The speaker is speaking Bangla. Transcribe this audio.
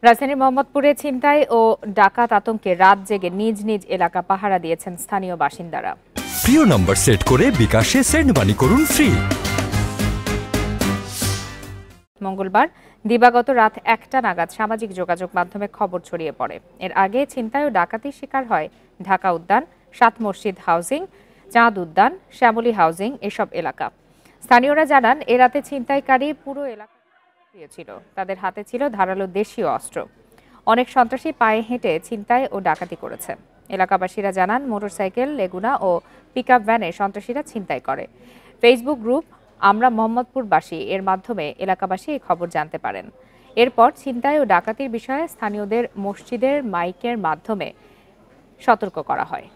রাজধানীর মোহাম্মদপুরে ছিনতাই ও ডাকাত আতঙ্কে রাত জেগে নিজ নিজ এলাকা পাহারা দিয়েছেন স্থানীয় বাসিন্দারা। প্রিয় নম্বর সেট করে বিকাশে সেন্ড মানি করুন ফ্রি। মঙ্গলবার দিবাগত রাত ১টা নাগাদ সামাজিক যোগাযোগ মাধ্যমে খবর ছড়িয়ে পড়ে। এর আগে ছিনতাই ও ডাকাতির শিকার হয় ঢাকা উদ্যান, ৭ মসজিদ হাউজিং, চাঁদ উদ্যান, শ্যামলী হাউজিং এসব এলাকা। স্থানীয়রা জানান, এ রাতে ছিনতাইকারী পুরো এলাকা ছিল। তাদের হাতে ছিল ধারালো দেশীয় অস্ত্র। অনেক সন্ত্রাসী পায়ে হেঁটে ছিনতাই ও ডাকাতি করেছে। এলাকাবাসীরা জানান, মোটরসাইকেল, লেগুনা ও পিকআপ ভ্যানে সন্ত্রাসীরা ছিনতাই করে। ফেসবুক গ্রুপ আমরা মোহাম্মদপুরবাসী এর মাধ্যমে এলাকাবাসী এই খবর জানতে পারেন। এরপর ছিনতাই ও ডাকাতির বিষয়ে স্থানীয়দের মসজিদের মাইকের মাধ্যমে সতর্ক করা হয়।